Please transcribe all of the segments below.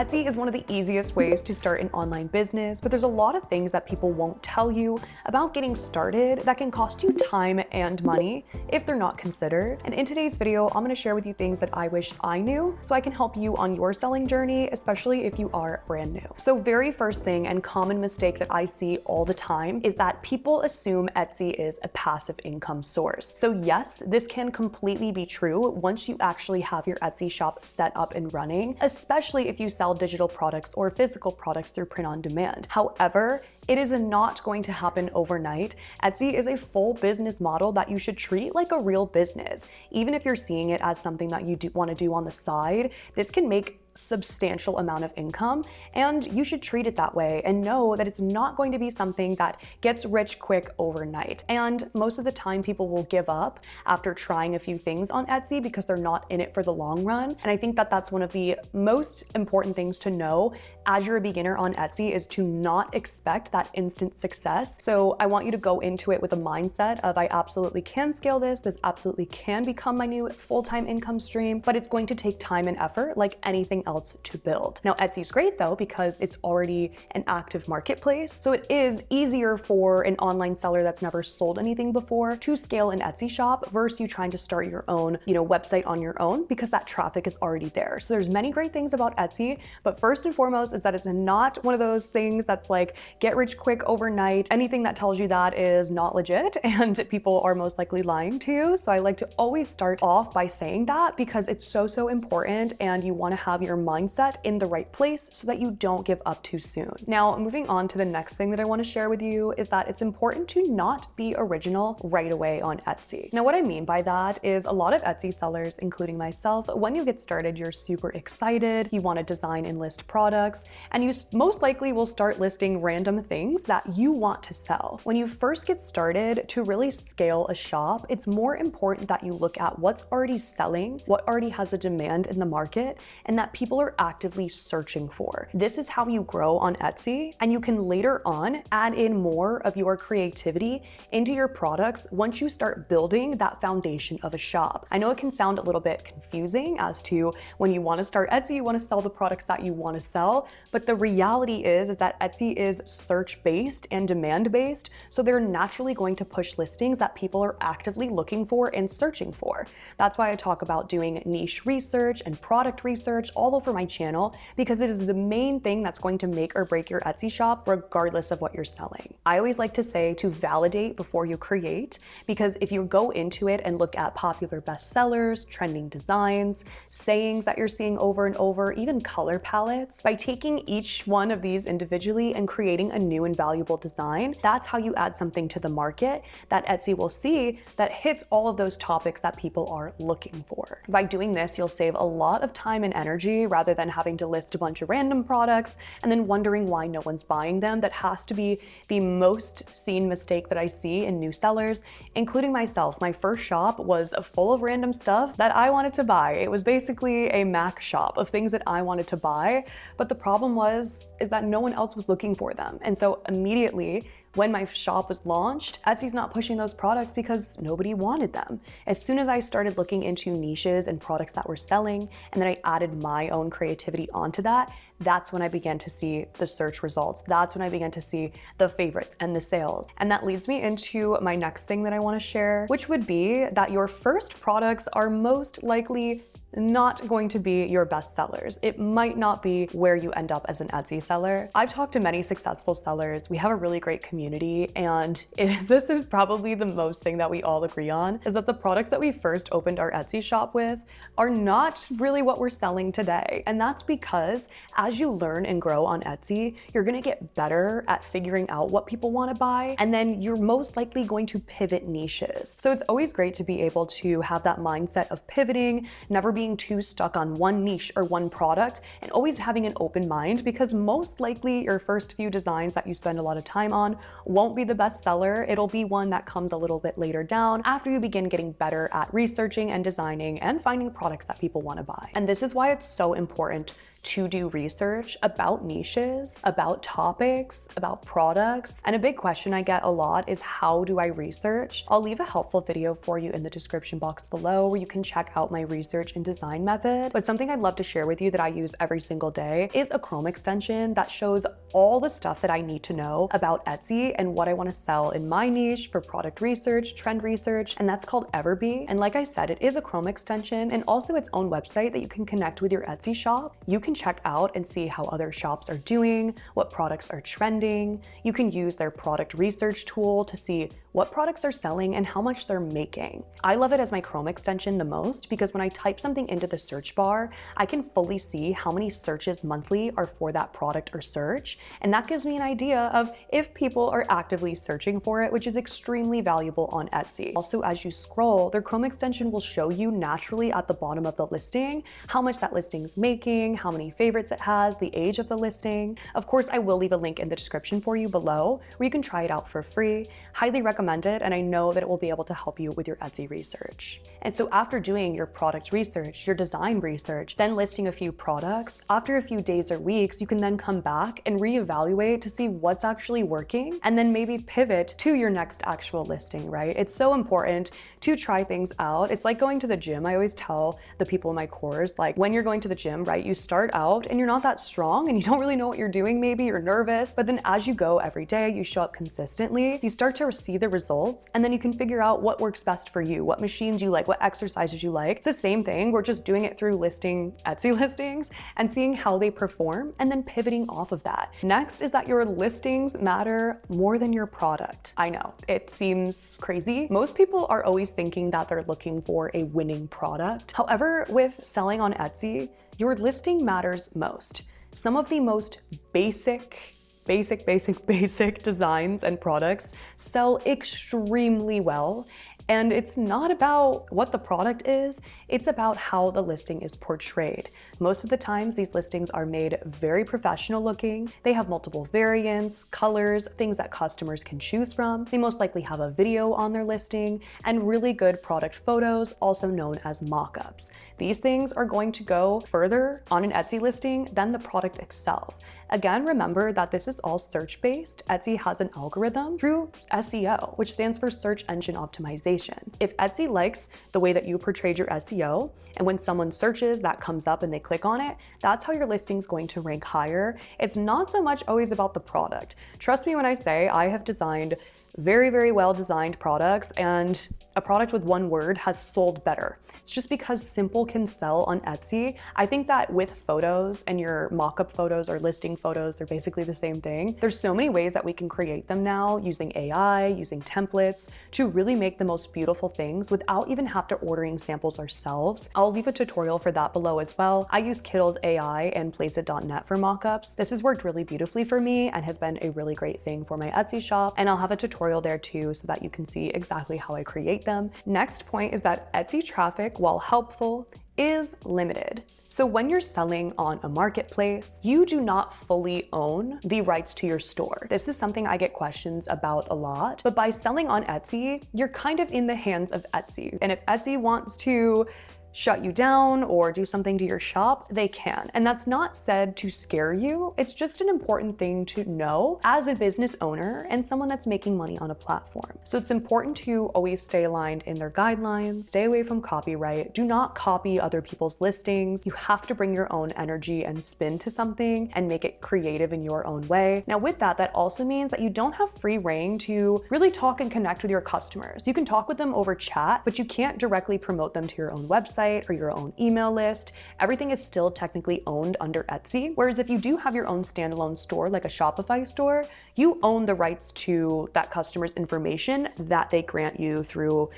Etsy is one of the easiest ways to start an online business, but there's a lot of things that people won't tell you about getting started that can cost you time and money if they're not considered. And in today's video, I'm gonna share with you things that I wish I knew so I can help you on your selling journey, especially if you are brand new. So very first thing and common mistake that I see all the time is that people assume Etsy is a passive income source. So yes, this can completely be true once you actually have your Etsy shop set up and running, especially if you sell digital products or physical products through print on demand. However, it is not going to happen overnight. Etsy is a full business model that you should treat like a real business. Even if you're seeing it as something that you want to do on the side, this can make substantial amount of income, and you should treat it that way and know that it's not going to be something that gets rich quick overnight. And most of the time people will give up after trying a few things on Etsy because they're not in it for the long run. And I think that that's one of the most important things to know as you're a beginner on Etsy is to not expect that instant success. So I want you to go into it with a mindset of I absolutely can scale this absolutely can become my new full-time income stream, but it's going to take time and effort like anything else to build. Now Etsy's great though because it's already an active marketplace, so it is easier for an online seller that's never sold anything before to scale an Etsy shop versus you trying to start your own, website on your own because that traffic is already there. So there's many great things about Etsy, but first and foremost is that it's not one of those things that's like get rich quick overnight. Anything that tells you that is not legit and people are most likely lying to you. So I like to always start off by saying that because it's so important and you want to have your mindset in the right place so that you don't give up too soon. Now, moving on to the next thing that I want to share with you is that it's important to not be original right away on Etsy. Now, what I mean by that is a lot of Etsy sellers, including myself, when you get started, you're super excited, you want to design and list products, and you most likely will start listing random things that you want to sell. When you first get started, to really scale a shop, it's more important that you look at what's already selling, what already has a demand in the market, and that people are actively searching for. This is how you grow on Etsy, and you can later on add in more of your creativity into your products once you start building that foundation of a shop. I know it can sound a little bit confusing as to when you want to start Etsy, you want to sell the products that you want to sell, but the reality is that Etsy is search-based and demand-based, so they're naturally going to push listings that people are actively looking for and searching for. That's why I talk about doing niche research and product research all over my channel, because it is the main thing that's going to make or break your Etsy shop regardless of what you're selling. I always like to say to validate before you create, because if you go into it and look at popular bestsellers, trending designs, sayings that you're seeing over and over, even color palettes, by taking each one of these individually and creating a new and valuable design, that's how you add something to the market that Etsy will see that hits all of those topics that people are looking for. By doing this, you'll save a lot of time and energy rather than having to list a bunch of random products and then wondering why no one's buying them. That has to be the most seen mistake that I see in new sellers, including myself. My first shop was full of random stuff that I wanted to buy. It was basically a Mac shop of things that I wanted to buy, but the problem is that no one else was looking for them. And so immediately when my shop was launched, Etsy's not pushing those products because nobody wanted them. As soon as I started looking into niches and products that were selling, and then I added my own creativity onto that, that's when I began to see the search results. That's when I began to see the favorites and the sales. And that leads me into my next thing that I want to share, which would be that your first products are most likely not going to be your best sellers. It might not be where you end up as an Etsy seller. I've talked to many successful sellers. We have a really great community, and this is probably the most thing that we all agree on, is that the products that we first opened our Etsy shop with are not really what we're selling today. And that's because as you learn and grow on Etsy, you're gonna get better at figuring out what people wanna buy, and then you're most likely going to pivot niches. So it's always great to be able to have that mindset of pivoting, never being too stuck on one niche or one product, and always having an open mind, because most likely your first few designs that you spend a lot of time on won't be the best seller. It'll be one that comes a little bit later down after you begin getting better at researching and designing and finding products that people want to buy. And this is why it's so important to do research about niches, about topics, about products. And a big question I get a lot is, how do I research? I'll leave a helpful video for you in the description box below where you can check out my research and design method. But something I'd love to share with you that I use every single day is a Chrome extension that shows all the stuff that I need to know about Etsy and what I want to sell in my niche for product research, trend research, and that's called Everbee. And like I said, it is a Chrome extension and also its own website that you can connect with your Etsy shop. You can check out and see how other shops are doing, what products are trending. You can use their product research tool to see what products are selling and how much they're making. I love it as my Chrome extension the most because when I type something into the search bar, I can fully see how many searches monthly are for that product or search. And that gives me an idea of if people are actively searching for it, which is extremely valuable on Etsy. Also, as you scroll, their Chrome extension will show you naturally at the bottom of the listing how much that listing's making, how many favorites it has, the age of the listing. Of course, I will leave a link in the description for you below where you can try it out for free. Highly recommend it, and I know that it will be able to help you with your Etsy research. And so after doing your product research, your design research, then listing a few products, after a few days or weeks, you can then come back and reevaluate to see what's actually working and then maybe pivot to your next actual listing, right? It's so important to try things out. It's like going to the gym. I always tell the people in my course, like when you're going to the gym, right, you start out and you're not that strong and you don't really know what you're doing, maybe you're nervous, but then as you go every day, you show up consistently, you start to see the results, and then you can figure out what works best for you, what machines you like, what exercises you like. It's the same thing. We're just doing it through listing Etsy listings and seeing how they perform and then pivoting off of that. Next is that your listings matter more than your product. I know, it seems crazy. Most people are always thinking that they're looking for a winning product. However, with selling on Etsy, your listing matters most. Some of the most basic designs and products sell extremely well. And it's not about what the product is, it's about how the listing is portrayed. Most of the times, these listings are made very professional looking. They have multiple variants, colors, things that customers can choose from. They most likely have a video on their listing and really good product photos, also known as mockups. These things are going to go further on an Etsy listing than the product itself. Again, remember that this is all search-based. Etsy has an algorithm through SEO, which stands for search engine optimization. If Etsy likes the way that you portrayed your SEO, and when someone searches, that comes up and they click on it, that's how your listing's going to rank higher. It's not so much always about the product. Trust me when I say I have designed very, very well designed products, and a product with one word has sold better. It's just because simple can sell on Etsy. I think that with photos and your mock-up photos or listing photos, they're basically the same thing. There's so many ways that we can create them now using AI, using templates to really make the most beautiful things without even have to ordering samples ourselves. I'll leave a tutorial for that below as well. I use Kittle's AI and Placeit.net for mockups. This has worked really beautifully for me and has been a really great thing for my Etsy shop. And I'll have a tutorial there too so that you can see exactly how I create them. Next point is that Etsy traffic, while helpful, is limited. So when you're selling on a marketplace, you do not fully own the rights to your store. This is something I get questions about a lot, but by selling on Etsy, you're kind of in the hands of Etsy. And if Etsy wants to shut you down or do something to your shop, they can. And that's not said to scare you. It's just an important thing to know as a business owner and someone that's making money on a platform. So it's important to always stay aligned in their guidelines, stay away from copyright, do not copy other people's listings. You have to bring your own energy and spin to something and make it creative in your own way. Now with that, that also means that you don't have free reign to really talk and connect with your customers. You can talk with them over chat, but you can't directly promote them to your own website or your own email list. Everything is still technically owned under Etsy. Whereas if you do have your own standalone store, like a Shopify store, you own the rights to that customer's information that they grant you through,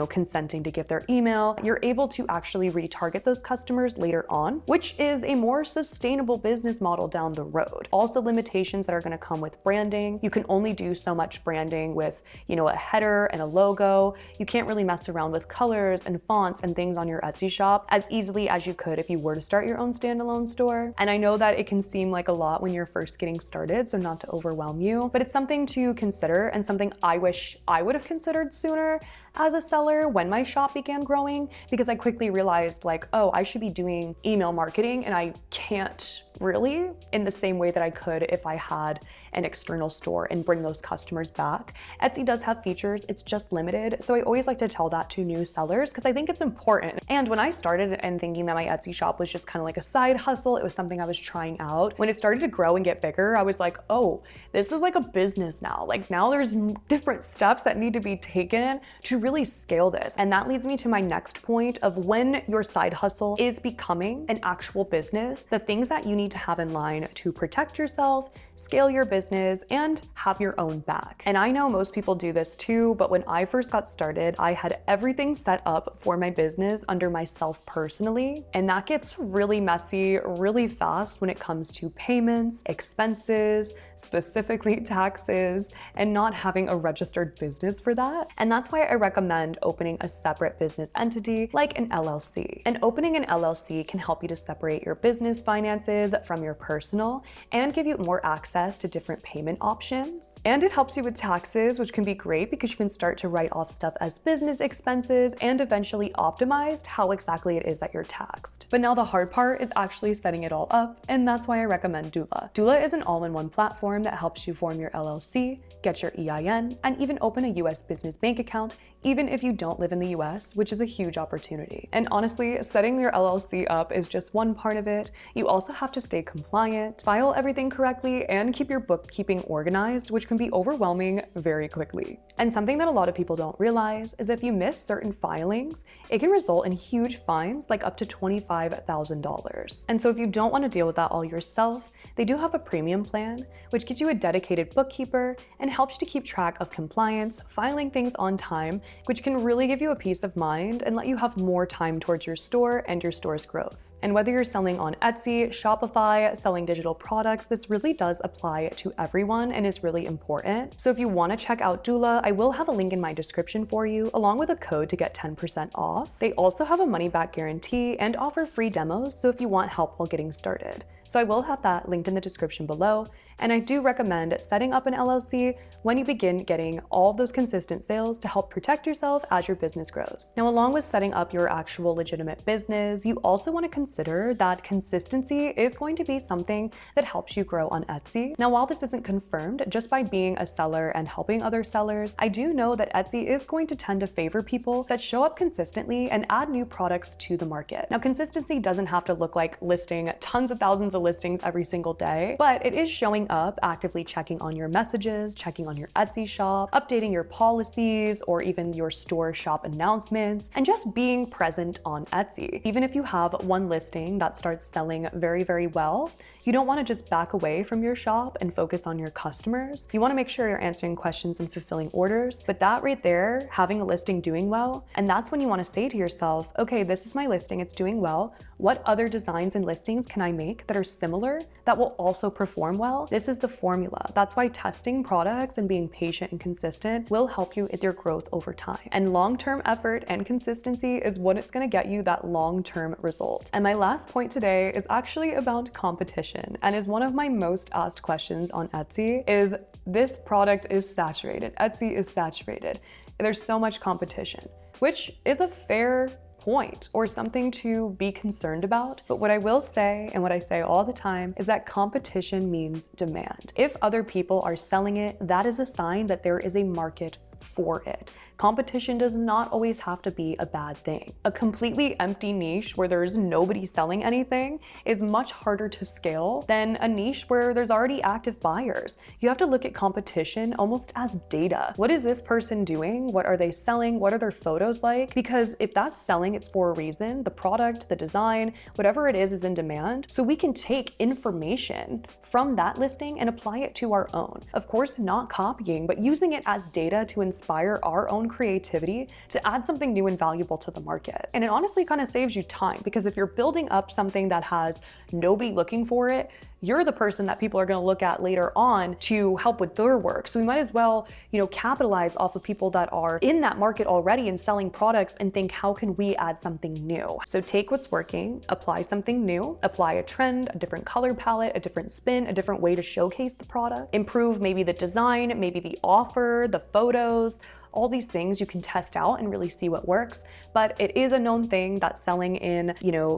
consenting to give their email. You're able to actually retarget those customers later on, which is a more sustainable business model down the road. Also limitations that are going to come with branding. You can only do so much branding with, a header and a logo. You can't really mess around with colors and fonts and things on your Etsy shop as easily as you could if you were to start your own standalone store. And I know that it can seem like a lot when you're first getting started, so not to overwhelm you, but it's something to consider and something I wish I would have considered sooner. as a seller when my shop began growing, because I quickly realized like, oh, I should be doing email marketing and I can't really in the same way that I could if I had an external store and bring those customers back. Etsy does have features, it's just limited. So I always like to tell that to new sellers because I think it's important. And when I started and thinking that my Etsy shop was just kind of like a side hustle, it was something I was trying out. When it started to grow and get bigger, I was like, oh, this is like a business now. Like now there's different steps that need to be taken to really scale this. And that leads me to my next point of when your side hustle is becoming an actual business, the things that you need to have in line to protect yourself, scale your business, and have your own back. And I know most people do this too, but when I first got started, I had everything set up for my business under myself personally. And that gets really messy really fast when it comes to payments, expenses, specifically taxes, and not having a registered business for that. And that's why I recommend opening a separate business entity like an LLC. And opening an LLC can help you to separate your business finances from your personal and give you more access to different payment options. And it helps you with taxes, which can be great because you can start to write off stuff as business expenses and eventually optimized how exactly it is that you're taxed. But now the hard part is actually setting it all up, and that's why I recommend Doula. Doula is an all-in-one platform that helps you form your LLC, get your EIN, and even open a US business bank account, even if you don't live in the US, which is a huge opportunity. And honestly, setting your LLC up is just one part of it. You also have to stay compliant, file everything correctly, and keep your bookkeeping organized, which can be overwhelming very quickly. And something that a lot of people don't realize is if you miss certain filings, it can result in huge fines, like up to $25,000. And so if you don't want to deal with that all yourself, they do have a premium plan, which gives you a dedicated bookkeeper and helps you to keep track of compliance, filing things on time, which can really give you a peace of mind and let you have more time towards your store and your store's growth. And whether you're selling on Etsy, Shopify, selling digital products, this really does apply to everyone and is really important. So if you want to check out Doula, I will have a link in my description for you, along with a code to get 10% off. They also have a money-back guarantee and offer free demos, so if you want help while getting started. So I will have that linked in the description below. And I do recommend setting up an LLC when you begin getting all of those consistent sales to help protect yourself as your business grows. Now, along with setting up your actual legitimate business, you also want to consider that consistency is going to be something that helps you grow on Etsy. Now, while this isn't confirmed, just by being a seller and helping other sellers, I do know that Etsy is going to tend to favor people that show up consistently and add new products to the market. Now, consistency doesn't have to look like listing tons of thousands of listings every single day, but it is showing up, actively checking on your messages, checking on your Etsy shop, updating your policies or even your store shop announcements, and just being present on Etsy. Even if you have one listing that starts selling very, very well, you don't want to just back away from your shop and focus on your customers. You want to make sure you're answering questions and fulfilling orders. But that right there, having a listing doing well, and that's when you want to say to yourself, okay, this is my listing, it's doing well. What other designs and listings can I make that are similar that will also perform well? This is the formula. That's why testing products and being patient and consistent will help you with your growth over time. And long-term effort and consistency is what it's going to get you that long-term result. And my last point today is actually about competition, and is one of my most asked questions on Etsy is, this product is saturated. Etsy is saturated. There's so much competition, which is a fair point or something to be concerned about. But what I will say, and what I say all the time, is that competition means demand. If other people are selling it, that is a sign that there is a market for it. Competition does not always have to be a bad thing. A completely empty niche where there's nobody selling anything is much harder to scale than a niche where there's already active buyers. You have to look at competition almost as data. What is this person doing? What are they selling? What are their photos like? Because if that's selling, it's for a reason. The product, the design, whatever it is in demand. So we can take information from that listing and apply it to our own. Of course, not copying, but using it as data to inspire our own creativity to add something new and valuable to the market. And it honestly kind of saves you time, because if you're building up something that has nobody looking for it, you're the person that people are going to look at later on to help with their work. So we might as well, capitalize off of people that are in that market already and selling products and think, how can we add something new? So take what's working, apply something new, apply a trend, a different color palette, a different spin, a different way to showcase the product, improve maybe the design, maybe the offer, the photos, all these things you can test out and really see what works. But it is a known thing that selling in,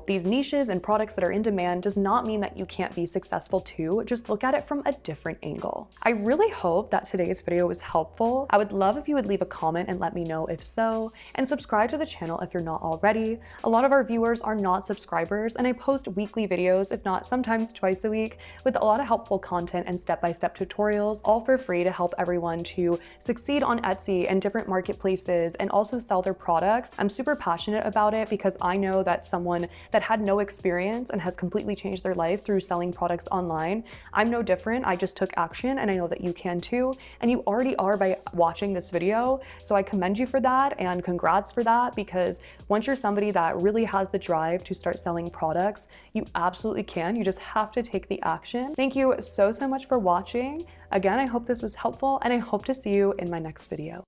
these niches and products that are in demand does not mean that you can't be successful too. Just look at it from a different angle. I really hope that today's video was helpful. I would love if you would leave a comment and let me know if so, and subscribe to the channel if you're not already. A lot of our viewers are not subscribers, and I post weekly videos, if not sometimes twice a week, with a lot of helpful content and step-by-step tutorials, all for free to help everyone to succeed on Etsy and different marketplaces and also sell their products. I'm super passionate about it because I know that someone that had no experience and has completely changed their life through selling products online. I'm no different. I just took action, and I know that you can too. And you already are by watching this video. So I commend you for that, and congrats for that, because once you're somebody that really has the drive to start selling products, you absolutely can. You just have to take the action. Thank you so much for watching. Again, I hope this was helpful, and I hope to see you in my next video.